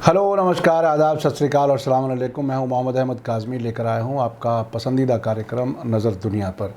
Hello नमस्कार आदाब सत श्री अकाल और अस्सलाम वालेकुम। मैं हूं मोहम्मद अहमद काज़मी, लेकर आया हूं आपका पसंदीदा कार्यक्रम नज़र दुनिया पर।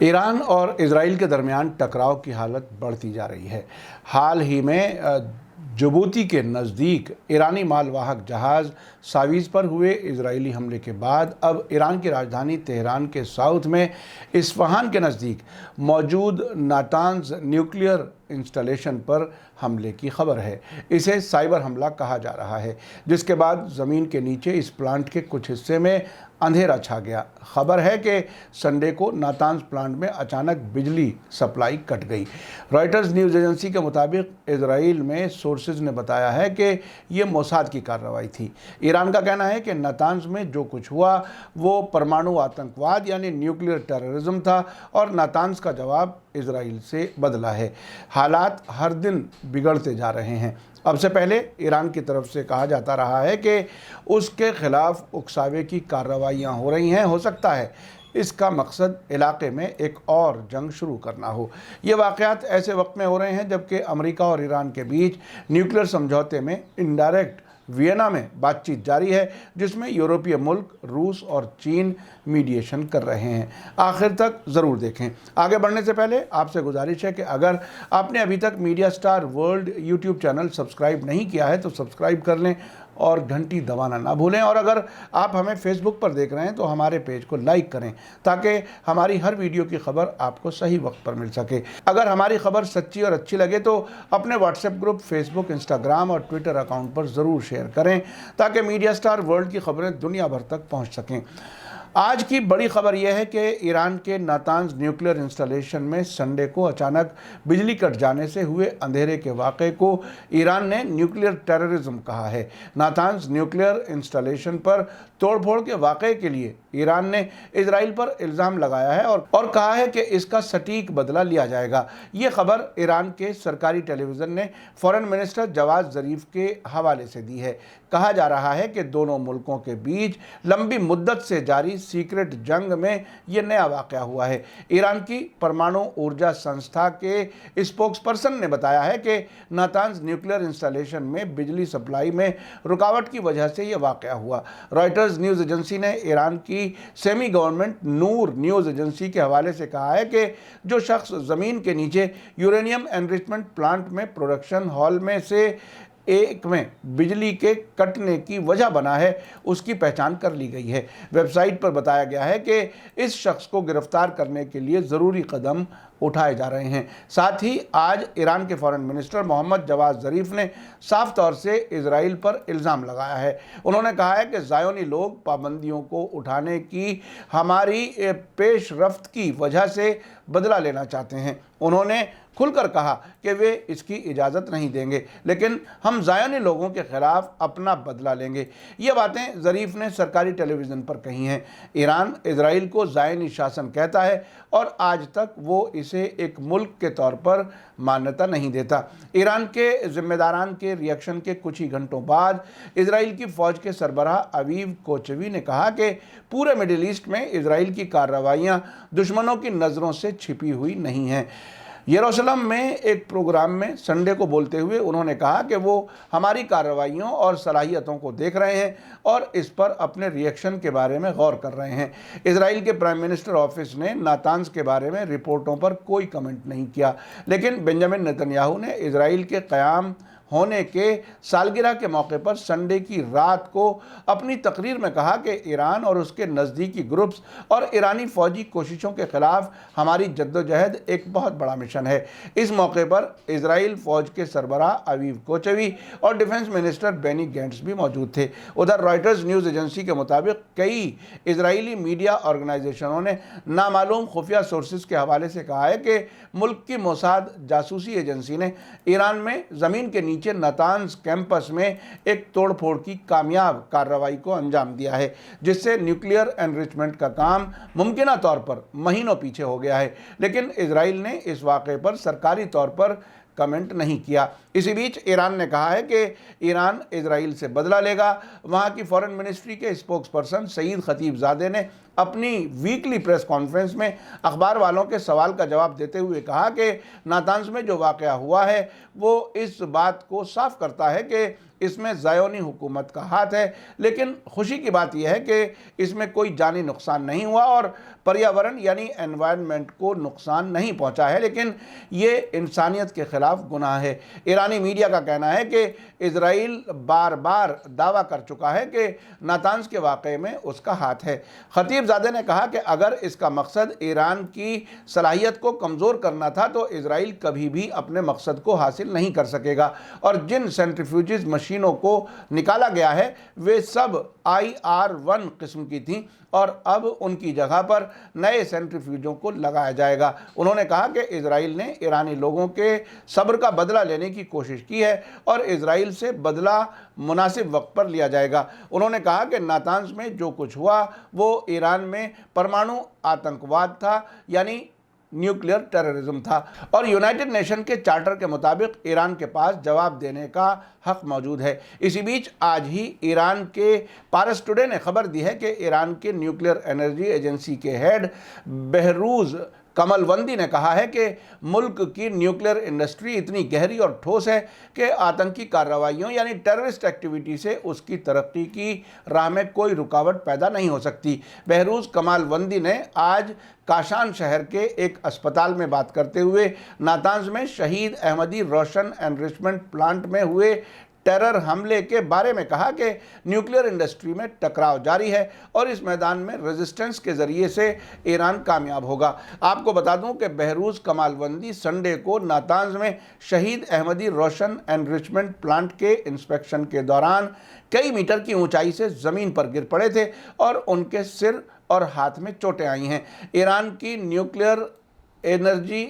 ईरान और इजराइल के दरमियान टकराव की हालत बढ़ती जा रही है। हाल ही में जिबूती के नज़दीक ईरानी मालवाहक जहाज़ सावीज़ पर हुए इजरायली हमले के बाद अब ईरान की राजधानी तेहरान के साउथ में इस्फहान के नज़दीक मौजूद नातांज न्यूक्लियर इंस्टॉलेशन पर हमले की खबर है। इसे साइबर हमला कहा जा रहा है, जिसके बाद ज़मीन के नीचे इस प्लांट के कुछ हिस्से में अंधेरा छा गया। खबर है कि संडे को नातांज प्लांट में अचानक बिजली सप्लाई कट गई। रॉयटर्स न्यूज़ एजेंसी के मुताबिक इजराइल में सोर्सेज ने बताया है कि ये मोसाद की कार्रवाई थी। ईरान का कहना है कि नातांज में जो कुछ हुआ वो परमाणु आतंकवाद यानी न्यूक्लियर टेररिज्म था और नातांज का जवाब इजराइल से बदला है। हालात हर दिन बिगड़ते जा रहे हैं। अब से पहले ईरान की तरफ से कहा जाता रहा है कि उसके खिलाफ उकसावे की कार्रवाइयाँ हो रही हैं। हो सकता है इसका मकसद इलाके में एक और जंग शुरू करना हो। ये वाक़यात ऐसे वक्त में हो रहे हैं जबकि अमेरिका और ईरान के बीच न्यूक्लियर समझौते में इनडायरेक्ट वियना में बातचीत जारी है, जिसमें यूरोपीय मुल्क रूस और चीन मीडिएशन कर रहे हैं। आखिर तक ज़रूर देखें। आगे बढ़ने से पहले आपसे गुजारिश है कि अगर आपने अभी तक media star world YouTube channel subscribe नहीं किया है तो सब्सक्राइब कर लें और घंटी दबाना ना भूलें। और अगर आप हमें फेसबुक पर देख रहे हैं तो हमारे पेज को लाइक करें ताकि हमारी हर वीडियो की खबर आपको सही वक्त पर मिल सके। अगर हमारी खबर सच्ची और अच्छी लगे तो अपने व्हाट्सएप ग्रुप, फेसबुक, इंस्टाग्राम और ट्विटर अकाउंट पर ज़रूर शेयर करें ताकि मीडिया स्टार वर्ल्ड की खबरें दुनिया भर तक पहुँच सकें। आज की बड़ी खबर यह है कि ईरान के नातांज न्यूक्लियर इंस्टॉलेशन में संडे को अचानक बिजली कट जाने से हुए अंधेरे के वाक़े को ईरान ने न्यूक्लियर टेररिज्म कहा है। नातांज न्यूक्लियर इंस्टॉलेशन पर तोड़फोड़ के वाक़े के लिए ईरान ने इजराइल पर इल्ज़ाम लगाया है और कहा है कि इसका सटीक बदला लिया जाएगा। ये खबर ईरान के सरकारी टेलीविज़न ने फॉरेन मिनिस्टर जवाद ज़रीफ के हवाले से दी है। कहा जा रहा है कि दोनों मुल्कों के बीच लंबी मुद्दत से जारी सीक्रेट जंग में यह नया वाक़या हुआ है। ईरान की परमाणु ऊर्जा संस्था के स्पोक्सपर्सन ने बताया है कि नातांज न्यूक्लियर इंस्टॉलेशन में बिजली सप्लाई में रुकावट की वजह से यह वाक़या हुआ। रॉयटर्स न्यूज़ एजेंसी ने ईरान की सेमी गवर्नमेंट नूर न्यूज़ एजेंसी के हवाले से कहा है कि जो शख्स ज़मीन के नीचे यूरेनियम एनरिचमेंट प्लांट में प्रोडक्शन हॉल में से एक में बिजली के कटने की वजह बना है, उसकी पहचान कर ली गई है। वेबसाइट पर बताया गया है कि इस शख्स को गिरफ्तार करने के लिए ज़रूरी कदम उठाए जा रहे हैं। साथ ही आज ईरान के फॉरेन मिनिस्टर मोहम्मद जवाद ज़रीफ ने साफ तौर से इजराइल पर इल्ज़ाम लगाया है। उन्होंने कहा है कि ज़ायोनी लोग पाबंदियों को उठाने की हमारी पेश रफ्त की वजह से बदला लेना चाहते हैं। उन्होंने खुलकर कहा कि वे इसकी इजाज़त नहीं देंगे, लेकिन हम ज़ायोनी लोगों के ख़िलाफ़ अपना बदला लेंगे। ये बातें ज़रीफ ने सरकारी टेलीविज़न पर कही हैं। ईरान इजराइल को ज़ायोनी शासन कहता है और आज तक वो इसे एक मुल्क के तौर पर मान्यता नहीं देता। ईरान के ज़िम्मेदारान के रिएक्शन के कुछ ही घंटों बाद इजराइल की फ़ौज के सरबराह अवीव कोचवी ने कहा कि पूरे मिडिल ईस्ट में इजराइल की कार्रवाइयाँ दुश्मनों की नज़रों से छिपी हुई नहीं हैं। यरूशलेम में एक प्रोग्राम में संडे को बोलते हुए उन्होंने कहा कि वो हमारी कार्रवाइयों और सलाहियतों को देख रहे हैं और इस पर अपने रिएक्शन के बारे में गौर कर रहे हैं। इजराइल के प्राइम मिनिस्टर ऑफिस ने नातांज के बारे में रिपोर्टों पर कोई कमेंट नहीं किया, लेकिन बेंजामिन नेतन्याहू ने इजराइल के क़याम होने के सालगिरह के मौके पर संडे की रात को अपनी तकरीर में कहा कि ईरान और उसके नज़दीकी ग्रुप्स और ईरानी फ़ौजी कोशिशों के ख़िलाफ़ हमारी जद्दोजहद एक बहुत बड़ा मिशन है। इस मौके पर इजराइल फ़ौज के सरबराह अवीव कोचवी और डिफेंस मिनिस्टर बेनी गैंट्स भी मौजूद थे। उधर रॉयटर्स न्यूज़ एजेंसी के मुताबिक कई इजरायली मीडिया ऑर्गेनाइजेशनों ने नामालूम खुफिया सोर्सेज के हवाले से कहा है कि मुल्क की मोसाद जासूसी एजेंसी ने ईरान में ज़मीन के नीचे नातांज कैंपस में एक तोड़फोड़ की कामयाब कार्रवाई को अंजाम दिया है, जिससे न्यूक्लियर एनरिचमेंट का काम मुमकिना तौर पर महीनों पीछे हो गया है। लेकिन इजराइल ने इस वाक़े पर सरकारी तौर पर कमेंट नहीं किया। इसी बीच ईरान ने कहा है कि ईरान इजराइल से बदला लेगा। वहाँ की फॉरेन मिनिस्ट्री के स्पोक्सपर्सन सईद खतीबजादे ने अपनी वीकली प्रेस कॉन्फ्रेंस में अखबार वालों के सवाल का जवाब देते हुए कहा कि नातांज में जो वाक़या हुआ है वो इस बात को साफ करता है कि इसमें ज़ायोनी हुकूमत का हाथ है, लेकिन खुशी की बात यह है कि इसमें कोई जानी नुकसान नहीं हुआ और पर्यावरण यानी एनवायरनमेंट को नुकसान नहीं पहुंचा है, लेकिन ये इंसानियत के खिलाफ गुनाह है। ईरानी मीडिया का कहना है कि इजराइल बार बार दावा कर चुका है कि नातांज के वाक़े में उसका हाथ है। खतीबजादे ने कहा कि अगर इसका मकसद ईरान की सलाहियत को कमज़ोर करना था तो इजराइल कभी भी अपने मकसद को हासिल नहीं कर सकेगा, और जिन सेंट्रीफ्यूजिज मशीनों को निकाला गया है वे सब IR-1 किस्म की थीं और अब उनकी जगह पर नए सेंट्रीफ्यूजों को लगाया जाएगा। उन्होंने कहा कि इजराइल ने ईरानी लोगों के सब्र का बदला लेने की कोशिश की है और इजराइल से बदला मुनासिब वक्त पर लिया जाएगा। उन्होंने कहा कि नातांज में जो कुछ हुआ वो ईरान में परमाणु आतंकवाद था, यानी न्यूक्लियर टेररिज्म था, और यूनाइटेड नेशन के चार्टर के मुताबिक ईरान के पास जवाब देने का हक मौजूद है। इसी बीच आज ही ईरान के पारस टुडे ने खबर दी है कि ईरान के न्यूक्लियर एनर्जी एजेंसी के हेड बहरूज कमलवंदी ने कहा है कि मुल्क की न्यूक्लियर इंडस्ट्री इतनी गहरी और ठोस है कि आतंकी कार्रवाइयों यानी टेररिस्ट एक्टिविटी से उसकी तरक्की की राह में कोई रुकावट पैदा नहीं हो सकती। बहरूज कमलवंदी ने आज काशान शहर के एक अस्पताल में बात करते हुए नातांज में शहीद अहमदी रोशन एनरिचमेंट प्लांट में हुए टेरर हमले के बारे में कहा कि न्यूक्लियर इंडस्ट्री में टकराव जारी है और इस मैदान में रेजिस्टेंस के ज़रिए से ईरान कामयाब होगा। आपको बता दूं कि बहरूज कमलवंदी संडे को नातांज में शहीद अहमदी रोशन एनरिचमेंट प्लांट के इंस्पेक्शन के दौरान कई मीटर की ऊंचाई से ज़मीन पर गिर पड़े थे और उनके सिर और हाथ में चोटें आई हैं। ईरान की न्यूक्लियर एनर्जी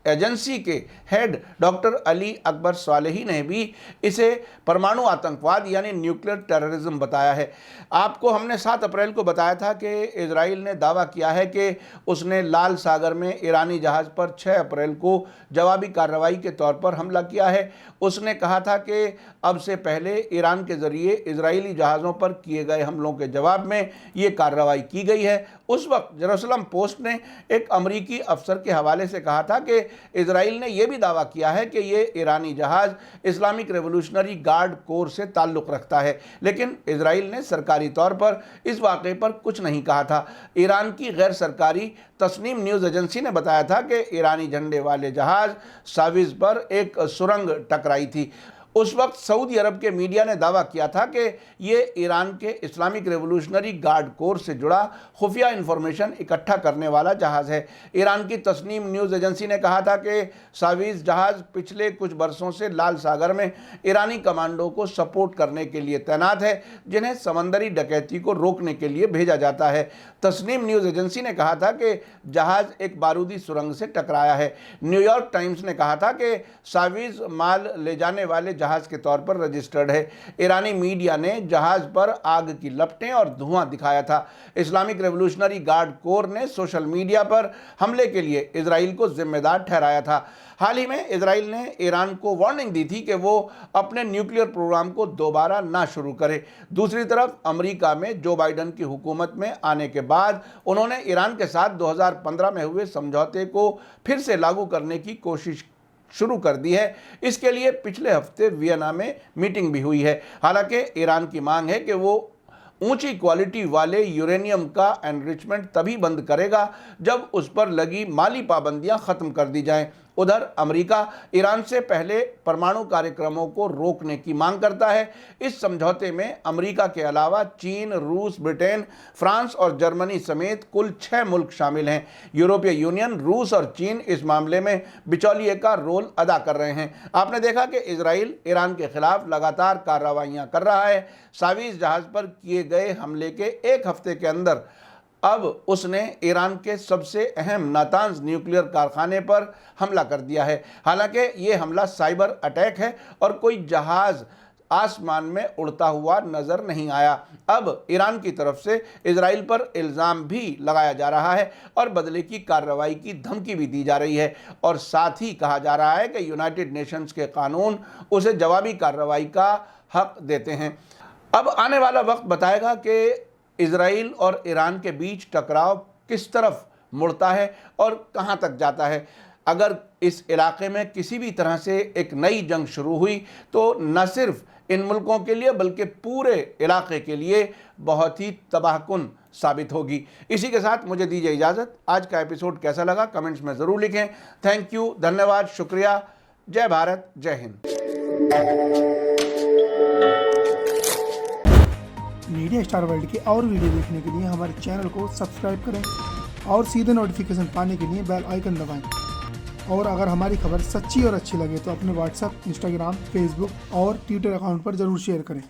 एजेंसी के head doctor Ali Akbar Salehi ने भी इसे परमाणु आतंकवाद यानी न्यूक्लियर टेररिज्म बताया है। आपको हमने 7 अप्रैल को बताया था कि इजराइल ने दावा किया है कि उसने लाल सागर में ईरानी जहाज़ पर 6 अप्रैल को जवाबी कार्रवाई के तौर पर हमला किया है। उसने कहा था कि अब से पहले ईरान के ज़रिए इजरायली जहाज़ों पर किए गए हमलों के जवाब में ये कार्रवाई की गई है। उस वक्त जेरूसलम पोस्ट ने एक अमरीकी अफसर के हवाले से कहा था कि इजराइल ने यह भी दावा किया है कि ये ईरानी जहाज़ इस्लामिक रेवोल्यूशनरी गार्ड कोर से ताल्लुक़ रखता है, लेकिन इजराइल ने सरकारी तौर पर इस वाक़े पर कुछ नहीं कहा था। ईरान की गैर सरकारी तस्नीम न्यूज़ एजेंसी ने बताया था कि ईरानी झंडे वाले जहाज़ साविज पर एक सुरंग टकराई थी। उस वक्त सऊदी अरब के मीडिया ने दावा किया था कि ये ईरान के इस्लामिक रेवोल्यूशनरी गार्ड कोर से जुड़ा खुफिया इंफॉर्मेशन इकट्ठा करने वाला जहाज़ है। ईरान की तस्नीम न्यूज़ एजेंसी ने कहा था कि साविज जहाज़ पिछले कुछ बरसों से लाल सागर में ईरानी कमांडो को सपोर्ट करने के लिए तैनात है, जिन्हें समंदरी डकैती को रोकने के लिए भेजा जाता है। तस्नीम न्यूज़ एजेंसी ने कहा था कि जहाज़ एक बारूदी सुरंग से टकराया है। न्यूयॉर्क टाइम्स ने कहा था कि साविज माल ले जाने वाले जहाज के तौर पर रजिस्टर्ड है। ईरानी मीडिया ने जहाज पर आग की लपटें और धुआं दिखाया था। इस्लामिक रेवोल्यूशनरी गार्ड कोर ने सोशल मीडिया पर हमले के लिए इजराइल को जिम्मेदार ठहराया था। हाल ही में इजराइल ने ईरान को वार्निंग दी थी कि वो अपने न्यूक्लियर प्रोग्राम को दोबारा ना शुरू करे। दूसरी तरफ अमेरिका में जो बाइडन की हुकूमत में आने के बाद उन्होंने ईरान के साथ 2015 में हुए समझौते को फिर से लागू करने की कोशिश शुरू कर दी है। इसके लिए पिछले हफ्ते वियना में मीटिंग भी हुई है। हालांकि ईरान की मांग है कि वो ऊंची क्वालिटी वाले यूरेनियम का एनरिचमेंट तभी बंद करेगा जब उस पर लगी माली पाबंदियां ख़त्म कर दी जाएं। उधर अमेरिका ईरान से पहले परमाणु कार्यक्रमों को रोकने की मांग करता है। इस समझौते में अमेरिका के अलावा चीन, रूस, ब्रिटेन, फ्रांस और जर्मनी समेत कुल 6 मुल्क शामिल हैं। यूरोपीय यूनियन, रूस और चीन इस मामले में बिचौलिए का रोल अदा कर रहे हैं। आपने देखा कि इजराइल ईरान के खिलाफ लगातार कार्रवाइयाँ कर रहा है। साविज जहाज़ पर किए गए हमले के एक हफ्ते के अंदर अब उसने ईरान के सबसे अहम नातांज न्यूक्लियर कारखाने पर हमला कर दिया है। हालांकि ये हमला साइबर अटैक है और कोई जहाज़ आसमान में उड़ता हुआ नज़र नहीं आया। अब ईरान की तरफ से इजराइल पर इल्ज़ाम भी लगाया जा रहा है और बदले की कार्रवाई की धमकी भी दी जा रही है, और साथ ही कहा जा रहा है कि यूनाइटेड नेशंस के कानून उसे जवाबी कार्रवाई का हक देते हैं। अब आने वाला वक्त बताएगा कि इजराइल और ईरान के बीच टकराव किस तरफ मुड़ता है और कहां तक जाता है। اگر اس علاقے میں کسی بھی طرح سے ایک نئی جنگ شروع ہوئی تو نہ صرف ان ملکوں کے لیے بلکہ پورے علاقے کے لیے بہت ہی تباہ کن ثابت ہوگی۔ اسی کے ساتھ مجھے دیجیے اجازت۔ آج کا ایپیسوڈ کیسا لگا کمنٹس میں ضرور لکھیں۔ تھینک یو، دھنیہ واد، شکریہ۔ جے بھارت، جے ہند۔ میڈیا اسٹار ورلڈ کے اور ویڈیو دیکھنے کے لیے ہمارے چینل کو سبسکرائب کریں اور سیدھے نوٹیفیکیشن پانے کے لیے بیل آئیکن دبائیں، اور اگر ہماری خبر سچی اور اچھی لگے تو اپنے واٹس ایپ، انسٹاگرام، فیس بک اور ٹویٹر اکاؤنٹ پر ضرور شیئر کریں۔